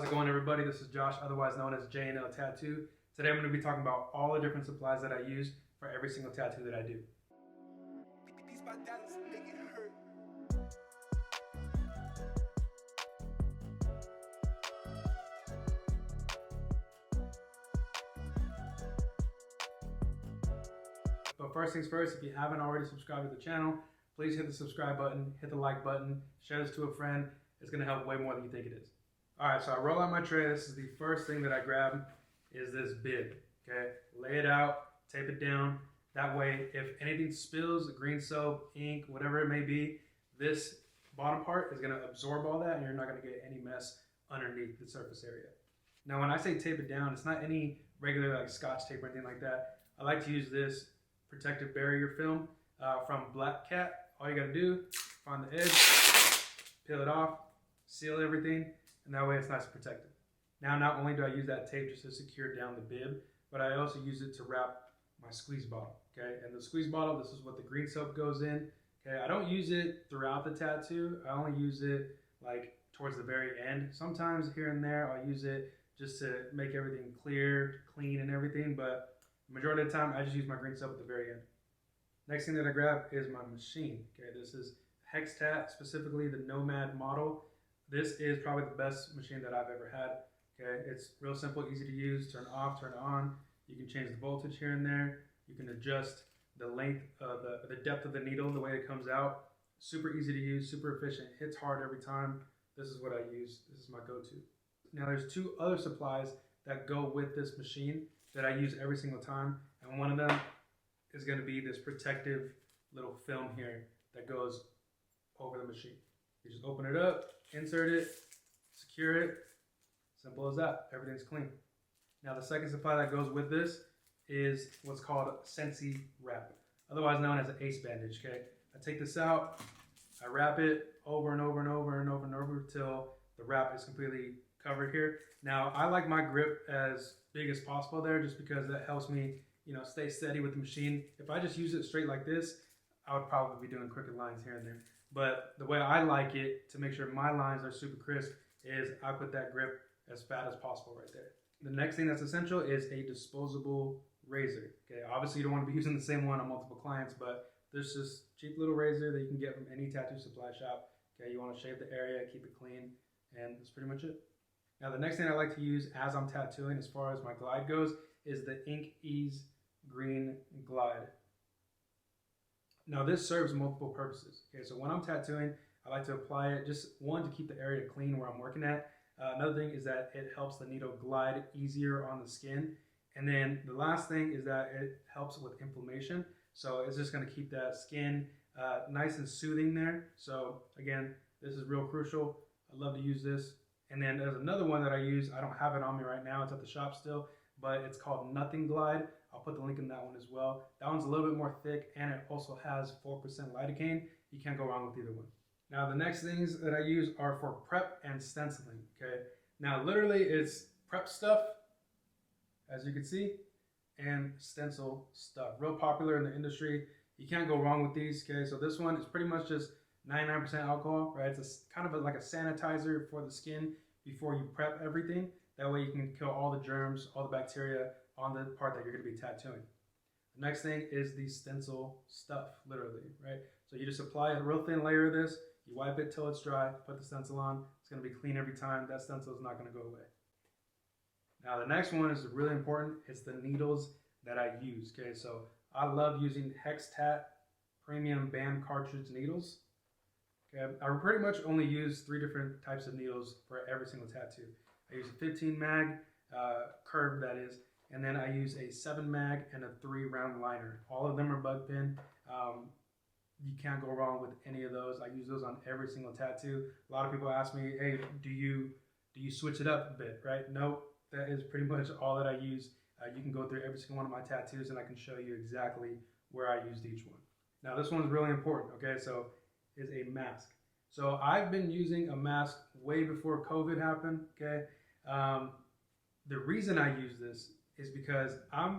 How's it going, everybody? This is Josh, otherwise known as JNL Tattoo. Today I'm going to be talking about all the different supplies that I use for every single tattoo that I do. But first things first, if you haven't already subscribed to the channel, please hit the subscribe button, hit the like button, share this to a friend. It's going to help way more than you think it is. Alright, so I roll out my tray. This is the first thing that I grab is this bib. Okay, lay it out, tape it down. That way, if anything spills, green soap, ink, whatever it may be, this bottom part is going to absorb all that and you're not going to get any mess underneath the surface area. Now, when I say tape it down, it's not any regular like Scotch tape or anything like that. I like to use this protective barrier film from Black Cat. All you got to do, find the edge, peel it off, seal everything, and that way it's nice and protected. Now, not only do I use that tape just to secure down the bib, but I also use it to wrap my squeeze bottle, okay? And the squeeze bottle, this is what the green soap goes in, okay? I don't use it throughout the tattoo. I only use it like towards the very end. Sometimes here and there, I'll use it just to make everything clear, clean and everything, but the majority of the time, I just use my green soap at the very end. Next thing that I grab is my machine, okay? This is Hextat, specifically the Nomad model. This is probably the best machine that I've ever had. Okay, it's real simple, easy to use. Turn off, turn on. You can change the voltage here and there. You can adjust the length, the depth of the needle, the way it comes out. Super easy to use, super efficient. Hits hard every time. This is what I use. This is my go-to. Now, there's two other supplies that go with this machine that I use every single time, and one of them is going to be this protective little film here that goes over the machine. You just open it up, insert it, secure it. Simple as that. Everything's clean. Now, the second supply that goes with this is what's called Stencil wrap, otherwise known as an ace bandage. Okay, I take this out, I wrap it over and over and over and over and over till the wrap is completely covered here. Now, I like my grip as big as possible there, just because that helps me, stay steady with the machine. If I just use it straight like this, I would probably be doing crooked lines here and there. But the way I like it to make sure my lines are super crisp is I put that grip as fat as possible right there. The next thing that's essential is a disposable razor. Okay, obviously you don't want to be using the same one on multiple clients, but there's this cheap little razor that you can get from any tattoo supply shop. Okay, you want to shave the area, keep it clean, and that's pretty much it. Now, the next thing I like to use as I'm tattooing, as far as my glide goes, is the Ink Ease Green Glide. Now, this serves multiple purposes. Okay, so when I'm tattooing, I like to apply it, just one, to keep the area clean where I'm working at. Another thing is that it helps the needle glide easier on the skin. And then the last thing is that it helps with inflammation. So it's just going to keep that skin nice and soothing there. So again, this is real crucial. I love to use this. And then there's another one that I use. I don't have it on me right now. It's at the shop still, but it's called Nothing Glide. I'll put the link in that one as well. That one's a little bit more thick, and it also has 4% lidocaine. You can't go wrong with either one. Now, the next things that I use are for prep and stenciling, okay? Now, literally, it's prep stuff, as you can see, and stencil stuff. Real popular in the industry. You can't go wrong with these, okay? So this one is pretty much just 99% alcohol, right? It's kind of like a sanitizer for the skin before you prep everything. That way you can kill all the germs, all the bacteria on the part that you're going to be tattooing. The next thing is the stencil stuff, literally, right? So you just apply a real thin layer of this. You wipe it till it's dry, put the stencil on. It's going to be clean every time. That stencil is not going to go away. Now, the next one is really important. It's the needles that I use, okay? So I love using Hextat premium band cartridge needles. Okay, I pretty much only use 3 different types of needles for every single tattoo. I use a 15 mag, curved that is, and then I use a 7 mag and a 3 round liner. All of them are bug pin. You can't go wrong with any of those. I use those on every single tattoo. A lot of people ask me, hey, do you switch it up a bit, right? Nope, that is pretty much all that I use. You can go through every single one of my tattoos and I can show you exactly where I used each one. Now, this one's really important, okay? So, is a mask. So, I've been using a mask way before COVID happened, okay? The reason I use this is because I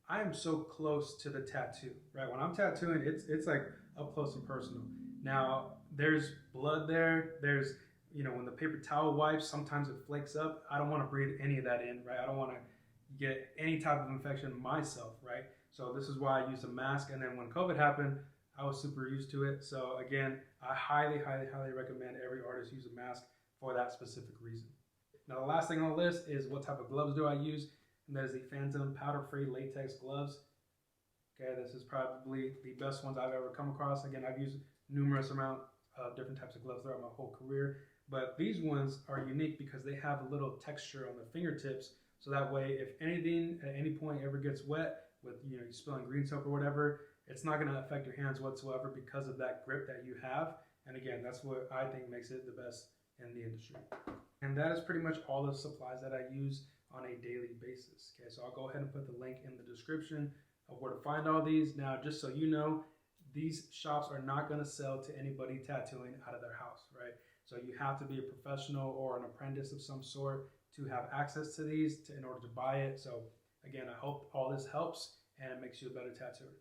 am so close to the tattoo, right? When I'm tattooing, it's like up close and personal. Now, there's blood there, there's when the paper towel wipes, sometimes it flakes up. I don't want to breathe any of that in, right? I don't want to get any type of infection myself, right? So this is why I use a mask. And then when COVID happened, I was super used to it. So again, I highly recommend every artist use a mask for that specific reason. Now the last thing on the list is what type of gloves do I use, and that is the Phantom powder-free latex gloves. Okay, this is probably the best ones I've ever come across. Again, I've used numerous amount of different types of gloves throughout my whole career, but these ones are unique because they have a little texture on the fingertips, so that way if anything at any point ever gets wet with you spilling green soap or whatever, it's not going to affect your hands whatsoever because of that grip that you have. And again, that's what I think makes it the best in the industry. And that is pretty much all the supplies that I use on a daily basis. Okay, so I'll go ahead and put the link in the description of where to find all these. Now, just so you know, these shops are not going to sell to anybody tattooing out of their house, right? So you have to be a professional or an apprentice of some sort to have access to these in order to buy it. So again, I hope all this helps and it makes you a better tattooer.